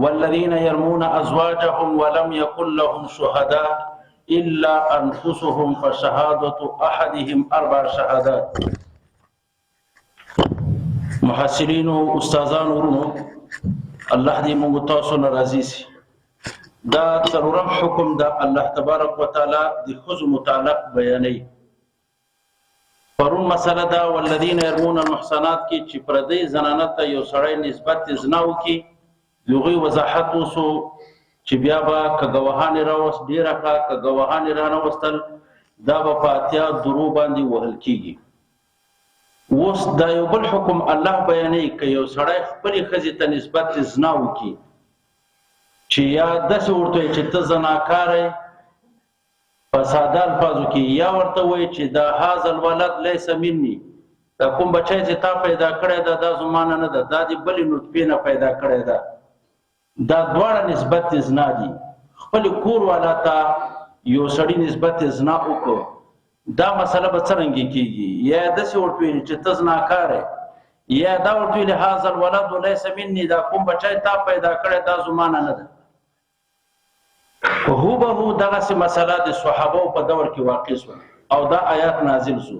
والذين يرمون ازواجهم ولم يكن لهم شهداء الا انفسهم فشهاده احدهم 4 شهادات. محسنين استاذان ورونو الله دې موږ تاسو ناراضي سي. دا څلورم حکم دا الله تبارک وتعالى د خذ متعلق بیانوي. پرون مسله دا والذین يرمون المحصنات کی چې پردې زنانه ته یو سړی نسبت زناو کی یوغي وضاحت وسو چې بیا به کګوهان راوس ډیره کا کګوهان رانوستل دا په فاتحه درو باندې وهل کیږي. اوس دا یو بل حکم الله بیانوي ک یو سړی خپل خزي ته نسبت زناو کی چې یا د څورته چې ته زناکار په ساده الفاظو کې یا ورته وایي چې دا هاذ الولد ليس مني، دا کوم بچی چې تا پیدا کړی دا د زمانه نه ده، دا د بلې نطفې نه پیدا کړی ده. دا دواړه نسبت زنا دي. خپل کور والا ته یو سړی نسبت زنا وکړو، دا مسله به څرنګه کیږي؟ یا داسې ورته وایي چې ته زناکار یې، یا دا ورته وایي هاذ الولد ليس مني، دا کوم بچی تا پیدا کړی دا زمانه نه ده. هو به هو دغه سي مسله د صحابه په دور کې واقع شو او دا آیات نازل شو.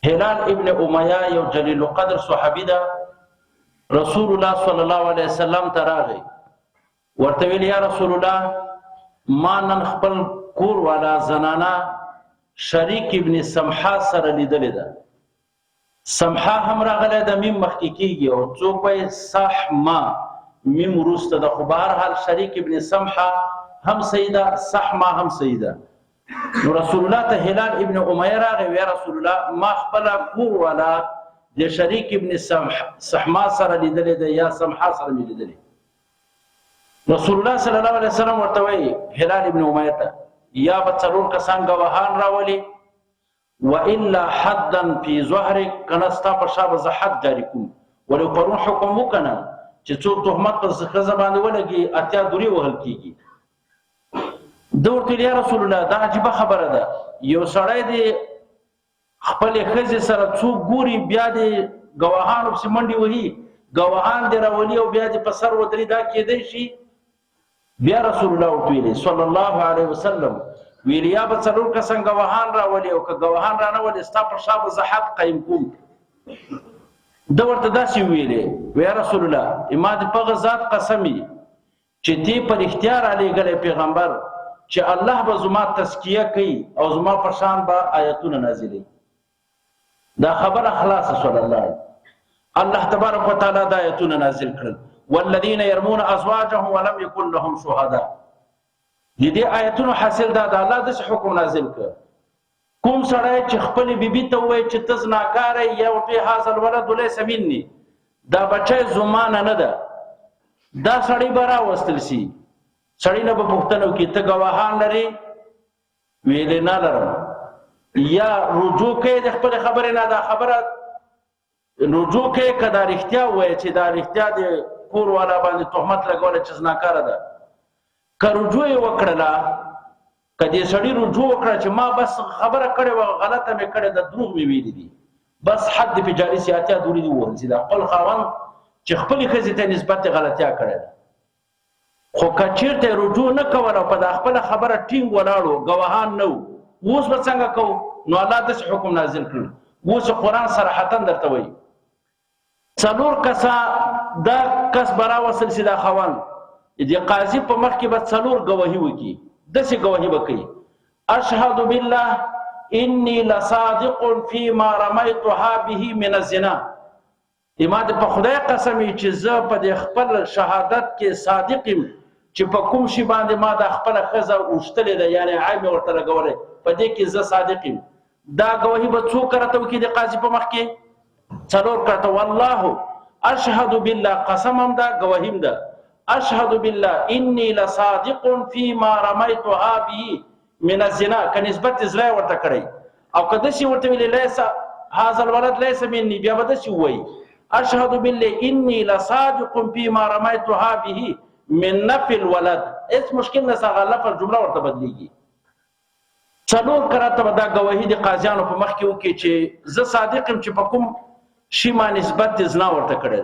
هلال ابن امیہ یو جلیل القدر صحابي ده، رسول الله صلی الله علیه وسلم ته راغی، ورته ویل یا رسول الله ما نن خپل کور والا زنانا شریک ابن سمحا سره لیدلې ده. سمحا هم راغله د میم مخکې کیږي او څوک به صحما میم وروسته ده، خو بهر حال شریک ابن سمحا هم سیده صحما هم سیده. نو رسول الله ته هلال ابن امیہ راغی، یا رسول الله ما خپل کور والا د شریک ابن سحما سره لیدلې ده یا سمحا سره لیدلې. رسول الله صلی الله علیه وسلم ورته وایي هلال ابن امیہ ته یا به څلور کسان ګواهان راولي والا حدا فی ظهرک، کنه ستا په شا به حد جاری کوم. ولو پرون حکم وکنه چې څوک تهمت پر ښځه باندې ولګي اتیا دوری وهل کیږي. دورته یا رسول الله دا عجیبه خبره ده، یو سړی دی خپل ښځې سره څوک ګوري بیا د ګواهانو پسې منډې وهي، ګواهان دی راولي او بیا د په سر ودري، دا کېدی شي؟ بیا رسول الله ورته ویلي صلی الله علیه وسلم ویل یا به څلور کسان ګواهان راولي او که ګواهان رانولي ستا پر شا به زه حد قایم کوم. ده ورته داسې ویلې یا رسول الله ما د په ذات قسمي چې تی پر اختیار علیګلی پیغمبر چې الله به زما تزکیه کوي او زما پر شان به آیتونه نازلوي. دا خبره خلاصه صلی الله الله تبارک وتعالی دا آیتونه نازل کړل والذین يرمون ازواجهم ولم يكن لهم شهداء. دې آیتونو حاصل دا د الله د حکم نازل کړ. کوم سړی چې خپل بیبي ته وایي چې ته زناکار یې یا ورته هاذ الولد ليس مني، دا بچی زمانه نه ده، دا سړی به راوستل شي. سړی نه به پوښتنه وکړي ته ګواهان لرې؟ ویلې نه لرم. یا رجوع کوي د خپل خبرې نه، دا خبره رجوع کوي که دا رښتیا وایي چې دا رښتیا د کور والا باندې تهمت لګولی چې زناکاره ده. که رجوع یې وکړله، که دې سړي رجوع وکړه چې ما بس خبره کړې وه غلطه مې کړې ده، دروغ مې ویلي دي، بس حد په جاري سي اتیا دورې دي ووهل سي، دا خپل خاوند چې خپلې ښځې ته نسبت غلطیا کړې ده. خو که چېرته یې رجوع نه کوله او په دا خپله خبره ټینګ ولاړو ګواهان نه وو، اوس به څنګه کوو؟ نو الله داسې حکم نازل کړل. اوس قرآن صراحتا درته وایي څلور کسه دا کس به راوستل سي، دا خاوند د قاضي په مخ کې به څلور ګواهي وکړي. داسې ګواهي به کوي اشهد بالله انی لصادق فيما رميتها به من الزنا. ما د په خدای قسم چې زه په د خپل شهادت کې صادق یم چې په کوم شي باندې ما د خپل ښځه اوښتلې ده، یعنی عیب مې ورته لګولی، په دې کې زه صادق یم. دا ګواهي به څوک راته وکړي د قاضي په مخ کې؟ څلور کړه. والله اشهد بالله، قسم هم ده ګواهي هم ده، اشهد بالله انی لصادق فيما رميتها به من الزنا، که نسبت زړه ورته کړی او که داسې ورته ویلې لیس هذا الولد ليس مني، بیا به داسې ووایي اشهد بالله انی لصادق فيما رميتها به من نفي الولد. هیڅ مشکل نه څنګه لفظ جمله ورته بدلیږي. څلور کراته به دا ګواهي د قاضیانو په مخ کې وکړي چې زه صادق یم چې په کوم شي ما نسبت زنا ورته کړی.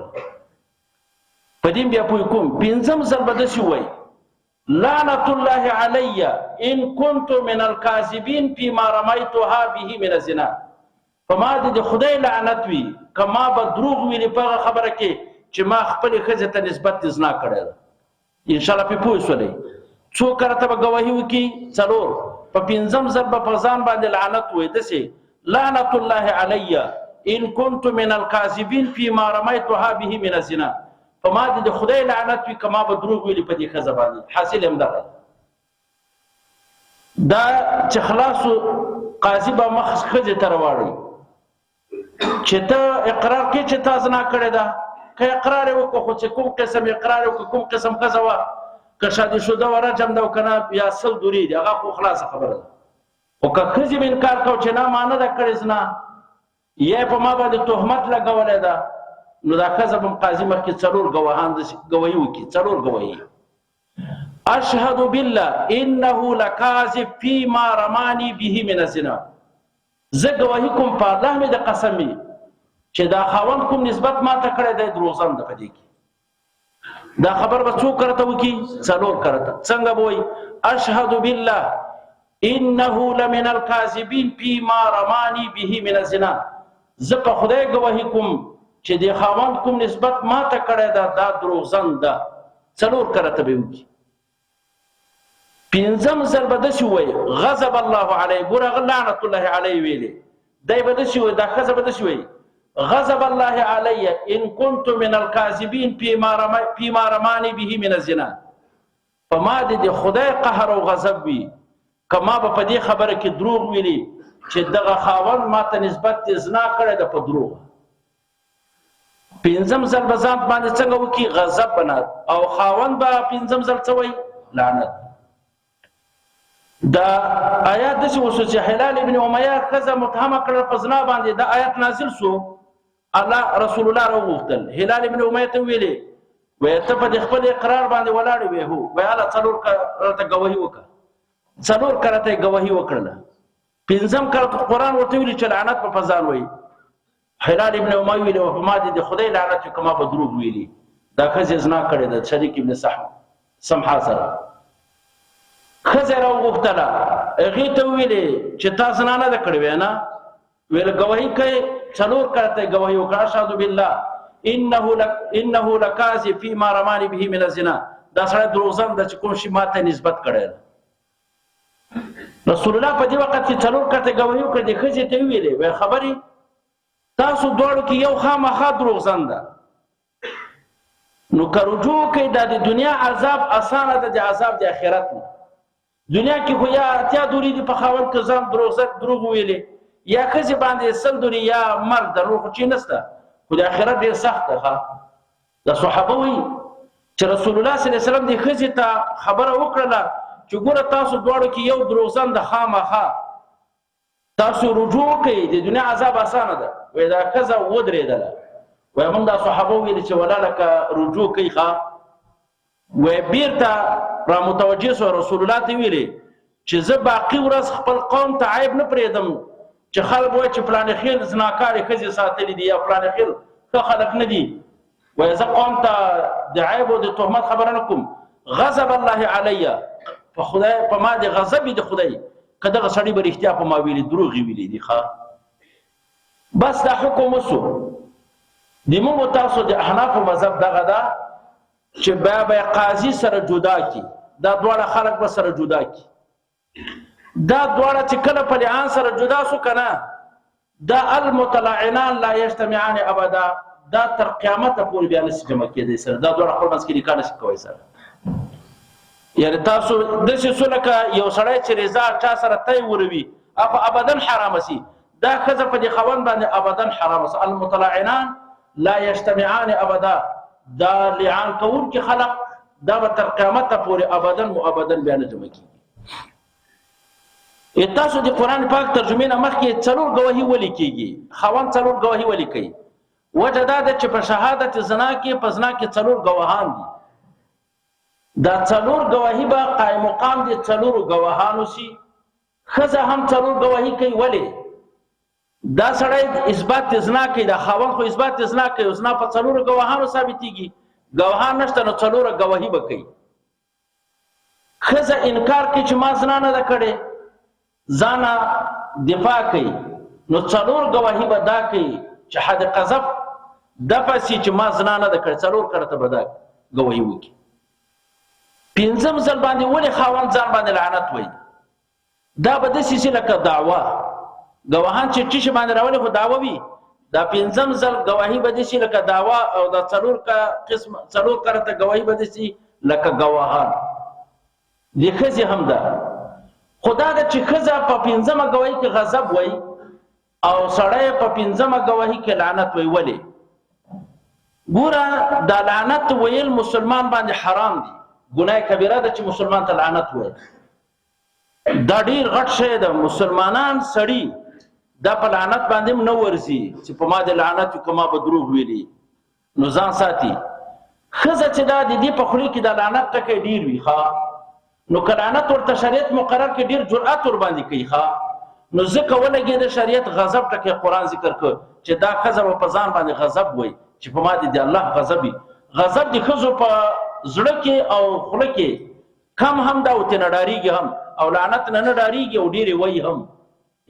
په دې بیا پوه کوم پنځم ځل به داسې وایي لعنة الله علی ان كنت من الكاذبین فيما رميتها به من الزنا فما د خدای لعنت وي کما به دروغ ویلي په خبره کې چې ما خپل ښځې ته نسبت زنا کړی ده ان شاء الله په پوه شولې څو کرته به گواهی وکي څلور په پنځم ځل به په ځان باندې لعنت وي دسې لعنة الله علی ان كنت من الكاذبین فيما رميتها به من الزنا فما د خدای لعنت وي کما به دروغ ویلي په دې ښځه باندې حاصل هم دغه دا چې خلاصو قاضي به مخ ښځې ته راواړي چې ته اقرار کې چې تا زنا کړې ده که اقرار یې وکړو خو چې کوم قسم اقرار یې وکړو کوم قسم ښځه وه که شادي شده وه رجم ده او که نه یا سل دورې دي هغه خو خلاصه خبره ده خو که ښځې به انکار کوو چې نه ما نه ده کړې زنا یا په ما باندې تهمت لګولی ده نو دا ښځه به قاضي مخکې څلور ګواهان ګواهي وکړي څلور ګواهي اشهد بالله انه لکاذب فيما رماني به من الزنا زه ګواهي کوم په الله مې د قسم چې دا خاوند کوم نسبت ما ته کړی دی دروغجن ده په دې کې دا خبر به څوک کرته وکړي څلور کرته څنګه به وایي اشهد بالله انه لمن الكاذبین فيما رماني به من الزنا زه په خدای ګواهي کوم چې د خاوند کوم نسبت ما ته کړی ده دا دروغجن ده څلور کرته به وکړي پنځم ځل به داسې ووایي غضب الله علیه ګوره هغه لعنت الله علیه ویلې دی به داسې وایي دا ښځه به داسې وایي غضب الله علی ان كنت من الكاذبین فيما رماني به من الزنا فما د خدای قهر او غضب وي کما به په دې خبره کې دروغ ویلي چې دغه خاوند ما ته نسبت زنا کړی ده په دروغ پنځم ځل به ځان باندې څنګه وکړي غضب بنات او خاوند به پنځم ځل څه وایي لعنت دا آیات داسې وشو چې هلال ابن امیه ښځه متهمه کړله په زنا باندې دا آیات نازل شو الله رسول الله راوغوښتل هلال ابن امیه ته ویلې وایي ته په دې خپل اقرار باندې ولاړې وې هو وایي هله څلور کرته ګواهي وکړه څلور کرته یې ګواهي وکړله پنځم کرته قرآن ورته ویلي چې لعنت به په ځان وایي هلال ابن امیه ویلې په ما دې د خدای لعنت وي که ما به دروغ ویلي دا ښځې زنا کړې ده شریک ابن سمحا سره ښځه راوغوښتله هغې ته وویلې چې تا زنا نه ده کړې وی نه ویل ګواهي کوي څلور کرته یې ګواهي وکړه اشهد بالله انه لکاذب فيما رماني به من الزنا دا سړی دروغجن ده چې کوم شي ما ته نسبت کړی ده رسول الله په دې وخت کې څلور کرته ګواهي وکړه دې ښځې ته ویلې وی خبرې تاسو دواړو کې یو خامخا دروغجن ده نو که رجوع کوي دا د دنیا عذاب اسانه ده د عذاب د آخرت نه دنیا کې خو یا اتیا دورې دي په خاوند کې ځان دروغ ویلې یا ښځې باندې سل دورې یا مرګ د نور خو چې نشته خو د آخرت ډېر سخت ده د صحابه وایي چې رسول الله صلی الله علیه وسلم دې ښځې ته خبره وکړله چې ګوره تاسو دواړو کې یو دروغجن د خامخا تاسو رجوع کوئ د دنیا عذاب اسانه ده وایي دا ښځه ودرېدله وایي موږ دا صحابه ویلي چې ولا لکه رجوع کوي وایي بیرته را متوجه سو رسول الله ته ویلي چې زه باقي ورځ خپل قوم ته عیب نه پرېږدم چې خلک وایي چې فلانې خېل زناکارې ښځې ساتلي دي یا فلانې خېل ښه خلک نه دي وایي زه قوم ته د عیب او د تهمت خبره نه کوم غضب الله علی په ما د غضب د خدای که دغه سړي به رښتیا په ما ویلي دروغ یې ویلي دي بس دا حکم وسو د موږ تاسو د احنافو مذهب دغه ده چې بیا به قاضي سره جدا کی دا دواړه خلک به سره جدا کی دا دواړه چې کله په لعان سره جدا سو کنه دا المتلعنان لا یجتمعان ابدا دا تر قیامت پورې بیا نشي جمع کېدی سره دا دواړه خپل منځ کې نکاح نشي کولی سره یعنی تاسو داسې څه لکه یو سړی چې رضا چا سره تی وروي هغه ابدا حرامه سي دا ښځه په دې خاوند باندې ابدا حرامه سي المتلعنان لا یجتمعان ابدا دا لعان کون کې خلق دا به تر قیامت پورې ابدا مؤبدا بیا نه جمع کیږي تاسو د قرآن پاک ترجمې نه مخکې څلور ګواهي ولې کیږي خاوند څلور ګواهي ولې کوي وجه دا ده چې په شهادت زنا کې په زنا کې څلور ګواهان دي دا څلور ګواهي به قائم مقام دي څلورو ګواهانو سي ښځه هم څلور ګواهي کوي ولې دا سړی اثبات زنا کوي دا خاوند خو اثبات زنا کوي زنا په څلورو ګواهانو ثابتېږي گواهان نشته نو څلوره گواهی به کوي. ښځه انکار کوي چې ما زنا نه ده کړې، ځانه دفاع کوي، نو څلور گواهی به دا کوي چې حد قذف دفع سي چې ما زنا نه ده کړې، څلور کرته به دا گواهی وکړي. پنځم ځل باندې ولې خاوند ځان باندې لعنت وایي؟ دا به داسې شي لکه دعوه، گواهان چې ټیشه باندې راولي خو دعوه وي. دا پنځم ځل گواهی به داسې لکه دعوه، او دا څلور کرته گواهی به داسې لکه گواهان. د ښځې هم ده، خدا ده چې ښځه په پنځمه گواهی کې غضب وایي او سړی په پنځمه گواهی کې لعنت وایي. ولې؟ ګوره دا لعنت ویل مسلمان باندې حرام دي، ګناه کبیره ده چې مسلمان ته لعنت وایي. دا ډیر غټ شی ده. مسلمانان سړي دا په لعنت باندې نه ورځي چې په ما د لعنت کما به دروغ ویلي، نو ځان ساتي. ښځه چې دا د دې په خولې کې د لعنت ټکی ډیر وي، نو که لعنت ورته شریعت مقرر کې ډیر جرأت ور باندې کوي، نو ځکه ولګي د شریعت غضب ټکی قرآن ذکر کړ چې دا ښځه په ځان باندې غضب وایي چې په ما د الله غضب وي. غضب د ښځو په زړه کې او خوله کې کم هم دا وته نه ډاریږي هم، او لعنت نه ډاریږي او ډیره وایي هم.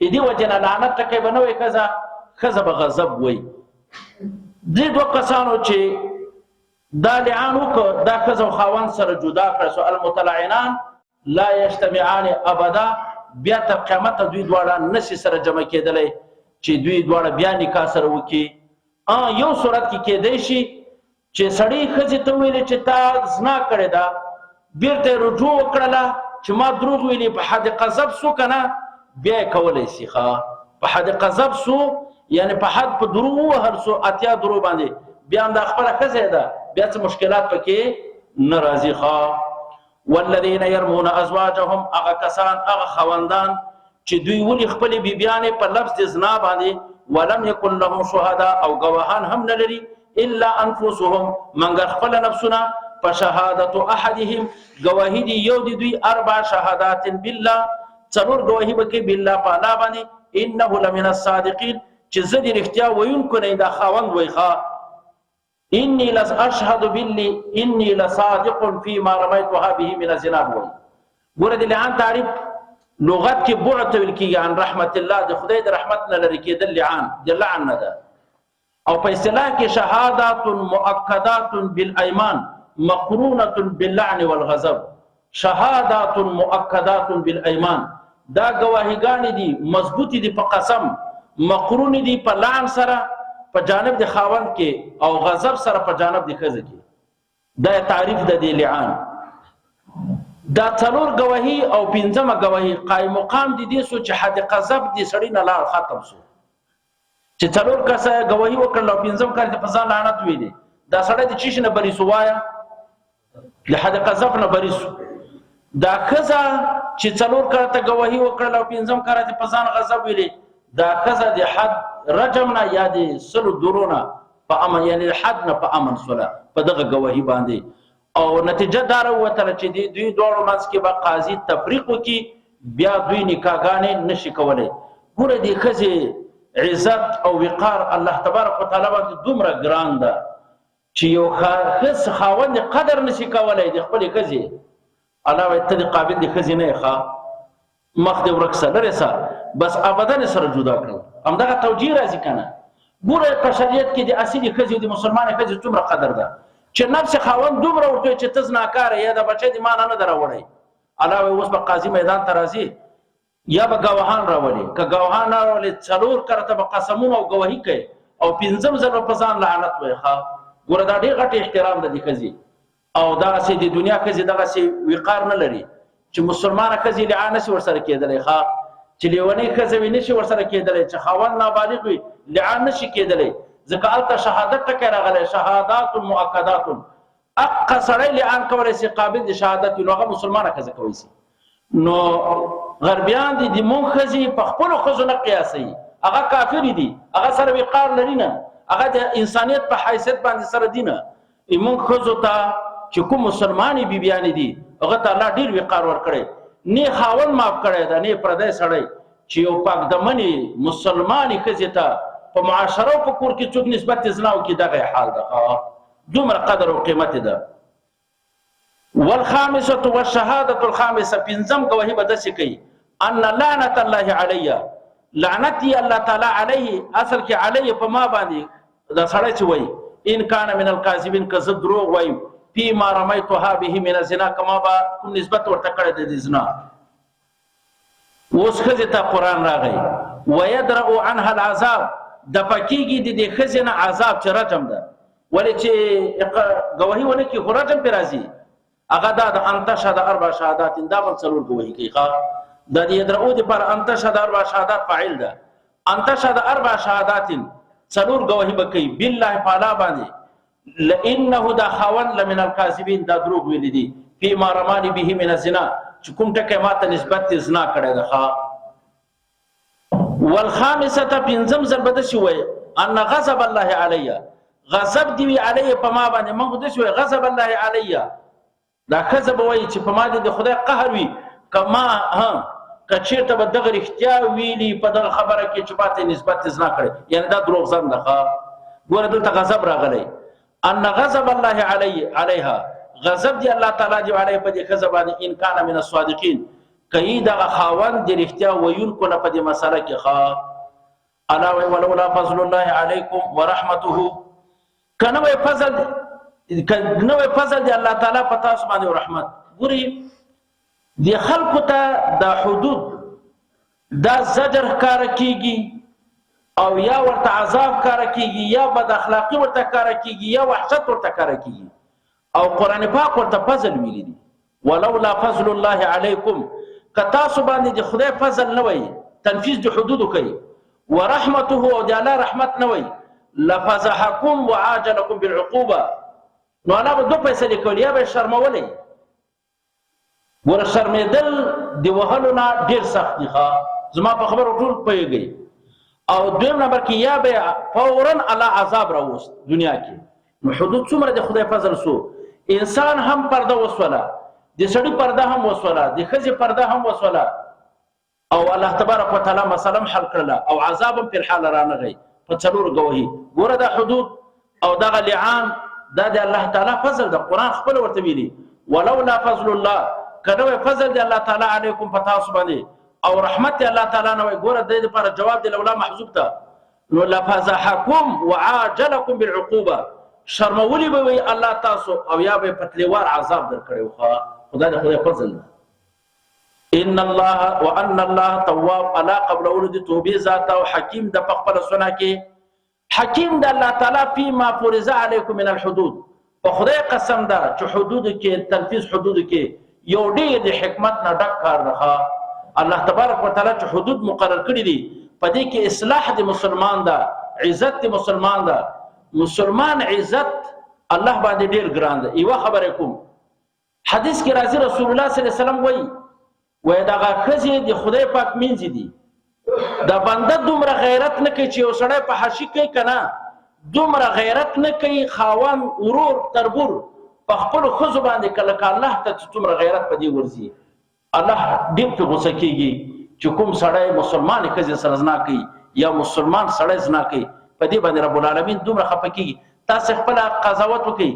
دې وجه نه لعنت ټکی به نه وایي، ښځه به غضب وایي. دې دوه کسانو چې دا لعان وکړه، دا ښځه او خاوند سره جدا کړه، سو المتلعنان لا یجتمعان ابدا، بیا تر قیامت دوی دواړه نشي سره جمع کېدلی چې دوی دواړه بیا نکاح سره وکړي. یو صورت کې کېدی شي چې سړی ښځې ته ویلې چې تا زنا کړې ده، بیرته یې رجوع وکړله چې ما دروغ ویلي، په حد قذف سو که نه، بیا یې کولی شي. په حد قذف سو یعنی په حد په دروغ ووهل سو، اتیا دروغ باندې، بیا هم دا خپله ښځه ده، بیا څه مشکلات پکې نه راځي. والذین یرمون ازواجهم، هغه کسان، هغه خاوندان چې دوی ولي خپلې بیبیانې په لفظ د زنا باندې، ولم یکن لهم شهدا، او گواهان هم نه لري، الا انفسهم، مگر خپل نفسونه. فشهادت احدهم، گواهی دی یو دی دوی، 4 شهادات بالله، څلور گواهی وکړي بالله په الله باندې، انه لمن الصادقین، چې زه دې رښتیا ویونکو نه، دا خاوند وایي انی لاشهد بالله انی لصادق فيما رميتها به من الزنا. وایي ګوره د لعان تعریف لغت کې بعد ویل کېږي عن رحمت الله، د خدای د رحمت نه لرې کېدل لعان د لعن نه ده. او په اصطلاح کې شهادات مؤکدات بالایمان مقرونه باللعن والغضب. شهادات مؤکدات بالایمان، دا گواهیګانې دي مضبوطې دي په قسم، مقرونې دي په لعن سره په جانب د خاوند کې، او غضب سره په جانب د ښځې کې. دا تعریف د دې لعان. دا څلور گواهی او پنځمه گواهی قائم مقام دي دې سو چې حد قذف دې سړی نه لار ختم سو، چې څلور کسه گواهی وکړل او پنځم کار ته په ځان لعنت ویلي، دا سړی د چیش نه بری سو، وایا د حد قذف نه بری سو. دا ښځه چې څلور کار ته گواهی وکړل او پنځم کار ته په ځان غضب ویلي، دا ښځه د حد رجم نه یا د سلو درونه په امن، یعنی حد نه په امن سوله په دغه گواهی باندې. او نتیجه دار وته چې دوی دوه منځ کې به قاضي تفریق وکي، بیا دوی نکاحګانې نشي کولای. ګوره د ښځې عزت او وقار الله تبارک وتعالی باندې دومره ګران ده چې یو خاوند قدر نشي کولای د خپلې ښځې. الله وایي ته د قابل د ښځې نه یې، مخ دې ورک سه، لرې سه، بس ابدا سره جدا کړو. همدغه توجیه راځي که نه. ګوره په شریعت کې د اصلي ښځې او د مسلمانې ښځې څومره قدر ده چې نفس خاوند دومره ورته چې ته زناکاره یا د بچی د مانه نه ده راوړی. الله وایي اوس به قاضي میدان ته راځي، یا به ګواهان راولي، که ګواهان نه راولي څلور کرته به قسمونه او ګواهي کوي، او پنځم ځل به په ځان لعنت وایي. ګوره دا ډېر غټ احترام ده د ښځې. او دغسې د دنیا ښځې دغسې وقار نه لري چې مسلمانه ښځې لعان نشي ورسره کېدلی، چې لیونۍ ښځه وي نشي ورسره کېدلی، چې خاوند نابالغ وي لعان نشي کېدلی. ځکه هلته شهادت ټکی راغلی، شهادات مؤکدات. اقا سړی لعان کولی شي قابل د شهادت وي، نو هغه مسلمانه ښځه کولی شي. نو غربیان دي د مونږ ښځې په خپلو ښځو نه قیاسوي، هغه کافرې دي، هغه سره وقار لري نه، هغه د انسانیت په حیثیت باندې سره دي نه. مونږ ښځو ته چې کوم مسلمانې بیبیانې دي هغه ته الله ډېر وقار ورکړی، نه خاوند معاف کړی ده نه پردی سړی. چې یو پاکدمنې مسلمانې ښځې ته په معاشره او په کور کې څوک نسبت زنا وکړي، دغه حال ده. دومره قدر او قیمت ده. والخامسه والشهاده الخامسه پنځم گواهی به داسې کوي ان لعنت الله علی لعنت الله تعالی علیه اصل کې علیه په ما باندې دا سړی چې وای ان کان من الکاذبین که زه دروغ وایم فيما رميتها به من الزنا کما با کوم نسبت ورته کړی د زنا. اوس خزه ته قران راغی ويدرؤ عنها العذاب د پکیږي د دې خزنه عذاب چې رجم ده ولې چې گواهی ونه کې خرجم پر راځي هغه دا د انتشهد اربع شهادات دا بل څلور گواهی کوي ښا د دې درو د پر انتشهد اربع شهادات فاعل ده انتشهد اربع شهادات څلور گواهی بکې بالله تعالی باندې لانه دا خوان لمن الكاذبین دا دروغ ویل دي فيما رماني به من الزنا چې کوم ټکه ماته نسبت زنا کړی ده ښا. والخامسه پنځم زربده شوی ان غضب الله علی غضب دی علی په ما باندې موږ د شوی غضب الله علی دا غضب وای چې په ما د خدای قهر وي کما ها کچیرته به دغه اختیا ویلی په دغه خبره کې چې پاتې نسبت زنا کړي یعنی دا دروغ زن ده ګوره دلته غضب راغلی ان غضب الله علیها غضب دی الله تعالی دی علی په دې غضب باندې ان کان من الصادقین کای دغه خاوند د اختیا ویونکو نه په دې مسله کې ښا الا ولولا فضل الله علیکم ورحمته کنه فضل دی الله تعالی په تاسو باندې رحمت. ګوري دی خلقو ته دا حدود دا زجر کار کیږي او یا ورته عذاب کار کیږي یا بد اخلاقی ورته کار کیږي یا وحشت ورته کار کیږي او قران پاک ورته فضل ویلي دي ولولا فضل الله علیکم کتاسو باندې د خدای فضل نه وي تنفيذ د حدود کوي ورحمته او د الله رحمت نه وي لفزحکم وعاجلکم بالعقوبه نو انا به دوه پیسې لیکول یا به شرمولې ور شرمېدل دی وهلو نه ډیر سخت دي ښا زما په خبرو ټول پیږي او دویم نمبر کې یا به فورا الله عذاب راوست دنیا کې. نو حدود څومره د خدای فضل سو انسان هم پرده وسوله د سړي پرده هم وسوله د ښځې پرده هم وسوله او الله تبارک وتعالى مسلم حل کړله او عذاب په حال رانغی په څلور گواهی. ګوره دا حدود او دغه لعان دا د الله تعالی فضل د قران خپل ورته ویلي ولولا فضل الله کله فضل د الله تعالی علیکم فتاسو باندې او رحمت الله تعالی نو ګوره د دې لپاره جواب دی لولا محذوب ته نو لفزحکم وعاجلکم بالعقوبه شرمولی به وی الله تاسو او یا به پتلیوار عذاب درکړو خو خدای د خدای فضل ان الله وان الله تواب الا قبل ولد توبه ذات او حکیم د خپل سنا کې حکیم د الله تعالی فيما فرض علیکم من الحدود په خدای قسم ده چې حدود کې تنفيذ حدود کې یو ډېر د حکمت نه ډک کار ده الله تبارک وتعالى چې حدود مقرر کړی دي په دې کې اصلاح د مسلمان ده عزت د مسلمان ده مسلمان عزت الله باندې ډېر ګران ده. یو خبره کوم حدیث کې راځي رسول الله صلی الله علیه وسلم وای دا غخزي د خدای پاک مینځ دي دا بنده دومره غیرت نه کوي چې یو سړی په حشي کوي کنه دومره غیرت نه کوي خاوان ورور تربور په خپل خزو باندې کله الله ته دومره غیرت پدې ورزي الله دې په غوسه کېږي چې کوم سړی مسلمان خزي سره زنا کوي یا مسلمان سړی زنا کوي په دې باندې رب العالمین دومره خفه کېږي. تاسو خپل قضاوت وکړئ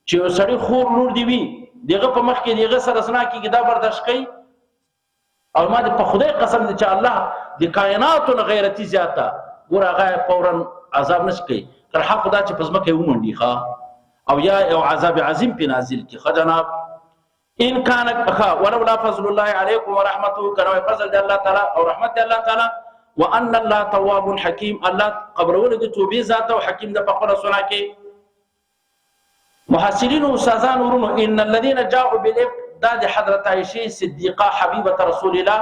چې یو سړی خور نور دی وي دغه په مخ کې دغه سره زنا کوي دا برداشت کوي او ما دې په خدای قسم دې چې الله د کائناتو غیرتی زیاته ګور هغه فورا عذاب نش کوي تر حق دا چې پزما کوي ومنډي ښا او یا او عذاب عظیم په نازل کې خجناب ان کان ولولا فضل الله علیکم ورحمته کله فضل د الله تعالی او رحمت الله تعالی وان الله تواب حکیم الله قبل ولد توبه ذات او حکیم د فقره سنا کې محسنین او استادان ورونو ان الذين جاءوا بالافك دا د حضرت عائشه صدیقه حبیبه رسول الله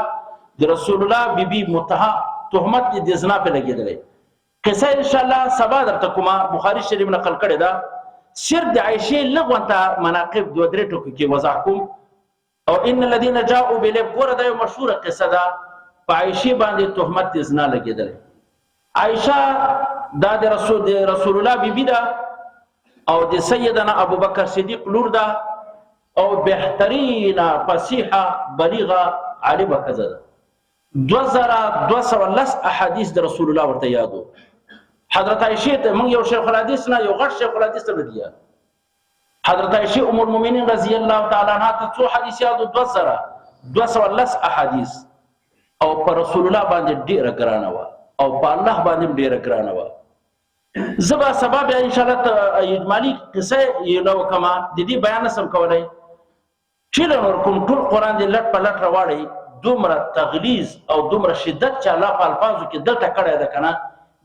د رسول الله بیبي متها تهمت د زنا په لګیدلې قصه ان شاء الله سبا درته کومه بخاری شریف نقل کړی دا سر د عائشه لغونته مناقب دو درې ټکو کې وضاح کوم او ان الذين جاءوا بالافك ګوره دا یو مشهوره قصه ده په عائشه باندې تهمت د زنا لګیدلې. عائشه دا د رسول الله بیبي ده او د سیدنا ابوبکر صدیق لور ده او بهترین فصیحه بلیغه عالمه کزه 2210 احادیث د رسول الله ورته یادو. حضرت عائشه ته موږ یو شیخ الحدیث نه یو غټ شیخ الحدیث ته ودیه حضرت عائشہ ام المؤمنین رضی الله تعالی عنها ته څو حدیثات 210 احادیث او پر رسول الله باندې ډیره ګرانه و او په الله باندې ډیره ګرانه و. زبا سبب ان شاء الله اجمالی قصه یو کما د دې بیان سم کولای چې نور کوم ټول قران دې لټ په لټ راوړی دومره تغلیظ او دومره شدت چې الله په الفاظو کې دلته کړی ده کنه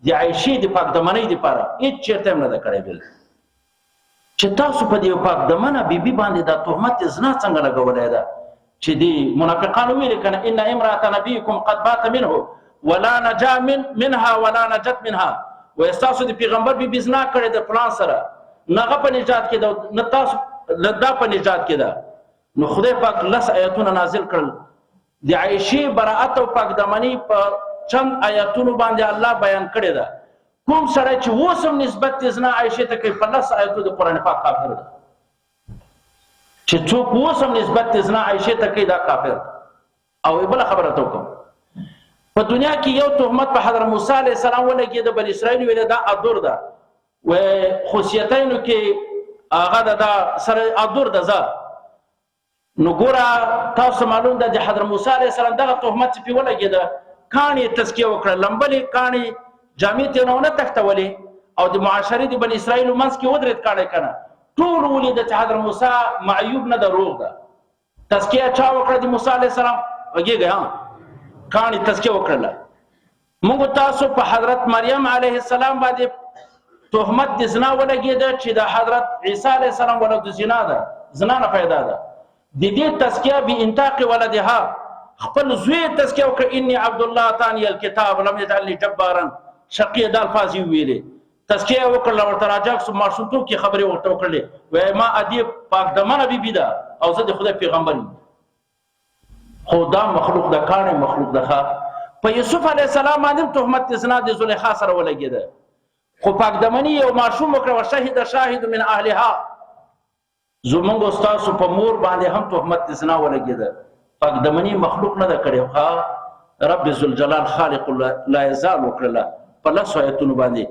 د عائشې د پاک دمنۍ لپاره هیڅ چیرته نه ده کړی بل چې تاسو په دې پاک دمنه بیبي باندې دا تهمت زنا څنګه لګولای ده چې دی منافقانو ویل کنه ان امراه نبيكم قد بات منه ولا نجا منها ولا نجت منها واستاسو د پیغمبر بیبي زنا کړی د پلان سره نغه په نجات کې ده نه تاسو لدا په نجات کې ده. نو خدای پاک لس آیاتونه نازل کړل د عائشې براءت او پاک دمنی په چند آیاتونو باندې الله بیان کړی ده. کوم سره چې وسم نسبت زنا عائشې ته کوي په لس آیاتو د قران پاک کافر ده چې څوک وسم نسبت زنا عائشې ته کوي دا کافر. او بل خبره ته کوم په دنیا کې یو تهمت په حضرت موسی علیه السلام ولګي د بنی اسرائیل ویل دا ادور ده و خصيتینو کې هغه دا سره ادور ده ځا. نو ګوره تاسو معلوم ده د حضرت موسی علیه السلام دغه تهمت په ولګي ده کانی تزکیه وکړه لمبلې کانی جامع ته نه تختولې او د معاشري د بنی اسرائیل منځ کې ودرت کاړه کنه ټول ولید چې حضرت موسی معیوب نه دروغ ده تزکیه چا وکړه د موسی علیه السلام وګیږي ها کانی تزکیه وکړه. موږ تاسو په حضرت مریم علیه السلام باندې تهمت د زنا ولګي ده چې د حضرت عیسی علیه السلام ولود زنا ده زنا نه پیدا ده د دې تزکیه به انتاق ولدها خپل زوی تزکیه وکړه انی عبد الله اتانی الكتاب لم يجعلني جبارا شقیه د الفاظ ویلې تزکیه وکړه ورته راځه سو ماشومتوب کې خبرې ورته وکړلې وای ما ادی پاک دمنه بیبي ده او زه د خدای پیغمبر یم. خدا مخلوق د کانه مخلوق ده. په یوسف علی السلام باندې تهمت زنا د زلیخا سره ولګیده خو پاک دمنی یو ماشوم وکړه او شاهد من اهلها. زمونږ استاد په مور باندې هم تهمت زنا ولګیده پاک دمنی مخلوق نه ده کړی خو رب ذوالجلال خالق لا یزال وکړه په لاسو ایتونو باندې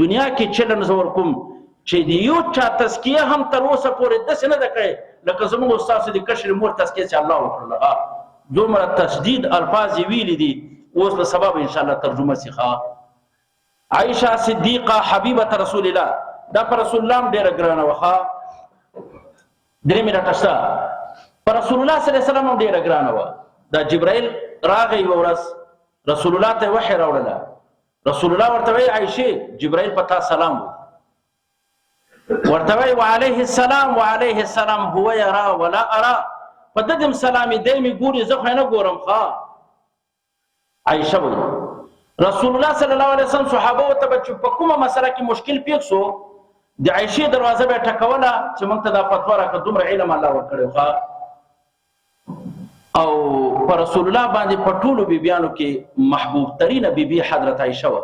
دنیا کې چلن زور کوم چې دی یو چا تزکیه هم تر اوسه پورې د څه نه ده کړی لکه زموږ استاد د کشر مور تزکیه چې الله وکړه دومره تشدید الفاظ ویل دي اوس په سبب ان شاء الله ترجمه سیخه. عائشه صدیقه حبیبه رسول الله دا پر رسول الله ډیره ګرانه وخه درې منټه شته پر رسول الله صلی الله علیه وسلم ډیره ګرانه و. دا جبرائیل راغی ورس رسول الله ته وحی راوړل رسول الله ورته وی عائشه جبرائیل پتا سلام ورته وی وعليه السلام وعليه السلام هو يرى ولا ارى پددم سلامي دایمي ګوري زه خو نه ګورم ښا. عائشه وی رسول الله صلی الله علیه وسلم صحابه ته په کومه مسله کې مشکل پیښ شو د عائشه دروازه به ټکوله چې موږ ته دا فتوا راکړه دومره علم الله ورکړي ښا. او پر رسول الله باندې په ټولو بیبيانو کې محبوب ترینه بیبي حضرت عائشه و.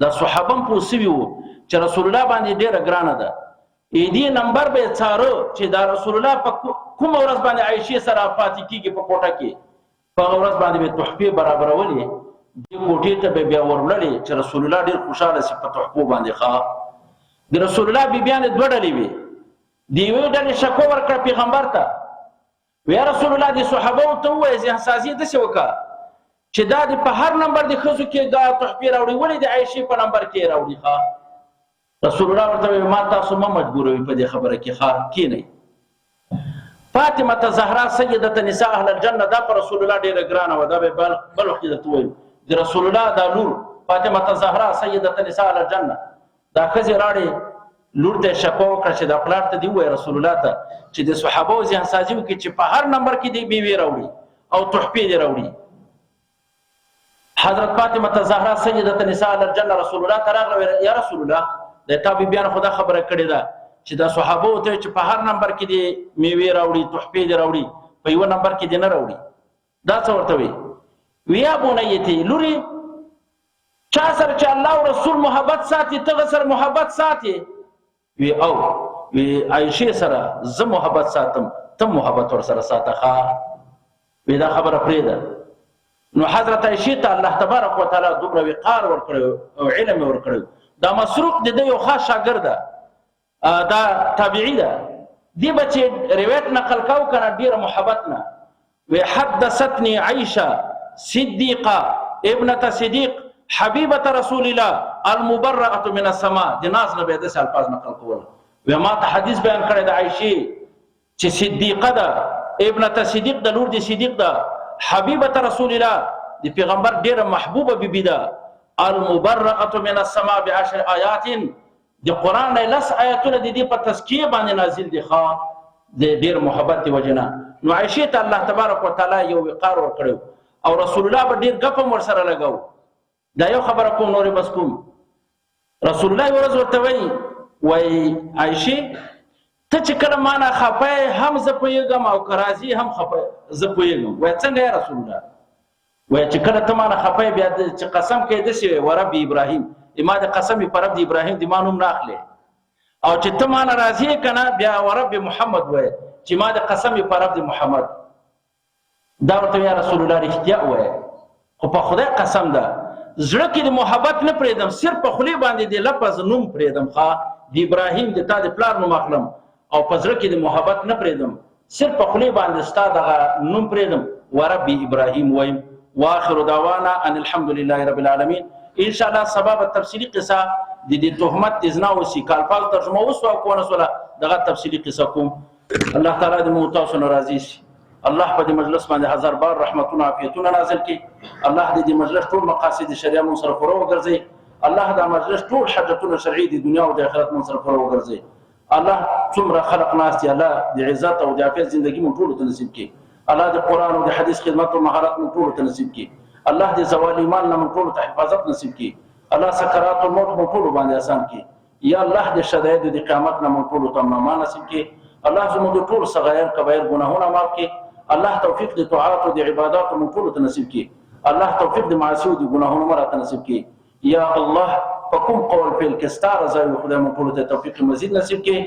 دا صحابه په سوي وو چې رسول الله باندې ډیره ګرانه ده. اې دې نمبر به څارو چې دا رسول الله په کوم ورځ باندې عائشه سره پاتې کیږي په کوټه کې په ورځ باندې به تحفه برابرولې دې کوټې ته به بیا ورولې چې رسول الله ډیر خوشاله سي په تحفه باندې ښا. د رسول الله بیبيانه دوه ډلې وي دی وی ډلې شکو ورکړه پیغمبر ته ویا رسول الله دي صحابه ته وایي ځه سازي د څه وکا چې دا د په هر نمبر د خزو کې دا تحفه راوړي ولې د عائشه په نمبر کې راوړي ښا. رسول الله ورته ما تاسو ما مجبوروي په دې خبره کې ښا کې نه. فاطمه زهرا سیدة نساء اهل الجنه دا پر رسول الله ډیره ګرانه و دا به بل وخت د توي د رسول الله دا لور فاطمه زهرا سیدة نساء اهل الجنه دا خزي راړي لور ته شکو وکړه چې دا پلاټ ته دی وای رسول الله ته چې د صحابه او ځان سازي وکړي چې په هر نمبر کې دی بیوی راوړي او تحفه دی راوړي. حضرت فاطمه زهرا سیدة نساء الجنه رسول الله تعالی یا رسول الله د تابع بیان خدا خبره کړې ده چې دا صحابه ته چې په هر نمبر کې دی میوه راوړي تحفه دی راوړي په یو نمبر کې دی نه راوړي دا څه ورته وي ویا بونیتی لوري چا سره چې الله او رسول محبت ساتي ته سره محبت ساتي وی او وی عائشه سره زه محبت ساتم ته محبت ور سره ساته ښا. وی دا خبره پرې ده. نو حضرت عائشه ته الله تبارک وتعالى دومره وقار ورکړو او علم ورکړو. دا مسروق د یو خاص شاګرد دا تابعی ده دی بچی روایت نقل کاو کنه ډیر محبتنا وحدثتني عائشه صديقه ابنه صديق حبيبه رسول الله المبرأه من السماء د ناس نه به د الفاظ نقل کول و ما ته حدیث بیان کړی د عائشه چې صدیقه ده ابنه صدیق د لور د صدیق ده حبيبه رسول الله د پیغمبر ډیره محبوبه بیبی ده المبرأه من السماء بعشر آیات د قران لس آیاتونه د دې په تزکیه باندې نازل دي ښا د ډیر محبت دی وجنا نو عائشه ته الله تبارک وتعالى یو وقار ورکړو او رسول الله به ډیر غپ ور سره لګاو دا یو خبره کوم نور بس کوم رسول الله ورځ ورته وای عائشه ته چې کله معنا خپه هم ز پویګم او کرازي هم خپه ز پویګم وای څنګه رسول الله وای چې کله ته معنا خپه بیا چې قسم کې دسی ورب ابراهيم ما د قسم پر رب ابراهيم د مانوم ناخله او چې ته معنا راضي کنه بیا ورب محمد وای چې ما د قسم پر رب محمد دا ورته یا رسول الله رښتیا وای خو په خدای قسم ده زړه کې د محبت نه پریدم صرف په خلی باندې د لفظ نوم پریدم ښا د ابراهيم د تا د پلار نوم اخلم او په زړه کې د محبت نه پریدم صرف په خلی باندې ستا د نوم پریدم ورب ابراهيم وای واخر دعوانا ان الحمد لله رب العالمين ان شاء الله سبب تفصیلی قصه د دې تهمت ازنا وسی کالفاظ ترجمه وسو او کو نه سره دغه تفصیلی قصه کوم الله تعالی دې مو تاسو ناراضي شي الله په دې مجلس باندې هزار بار رحمتونه عافیتونه نازل کړي الله دې مجلس ټول مقاصد شریعه مون سره پوره وګرځي الله دا مجلس ټول حاجتونه شرعي د دنیا او د آخرت مون سره پوره وګرځي الله څومره خلق ناس دي الله د عزت او د عافیت ژوندۍ مون ټول ته نصیب کړي الله د قران او د حدیث خدمت او مهارت مون ټول ته نصیب کړي الله دې زوال ایمان نه مون ټول ته حفاظت نصیب کړي الله سکرات الموت مون ټول باندې آسان کړي یا الله دې شدائد د قیامت نه مون ټول ته نصیب کړي الله زموږ ټول صغائر کبایر ګناهونه معاف کړي الله توفیق د طاعات او د عبادت مون ټول ته نصیب کړي الله توفیق د معاصی او د ګناهونو مرته نصیب کړي یا الله فقم قول فعل کستار زای خدای مون ټول ته توفیق مزید نصیب کړي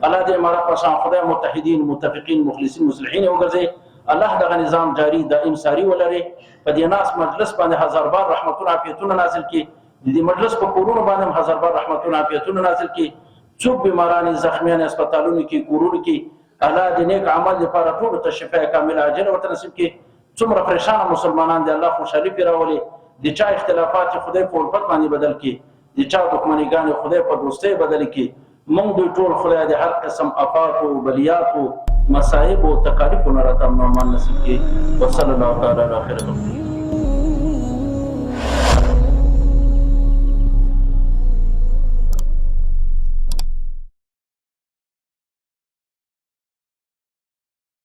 الله دې امارات پر شان خدای متحدین متفقین مخلصین مصلحین وګرځي الله دغه نظام جاری دائم ساری ولري په دې ناس مجلس باندې هزار بار رحمتونه عافیتونه نازل کړي د دې مجلس په کورونو باندې هزار بار رحمتونه عافیتونه نازل کړي څوک بیماران زخمیان هسپتالونو کې کورونو کې الله دې نیک عمل لپاره ټول ته شفای کامل عاجل ورته نصیب کړي څومره پریشان مسلمانان دي الله خوشالي پیراولي د چا اختلافات خدای په الفت باندې بدل کړي د چا دښمنیګان خدای په دوستۍ بدل کړي موږ دوی ټول خدای د هر قسم آفات او بلیات او مصائب او تکالیف نه راته نصیب کړي وصلی الله تعالی علی خیر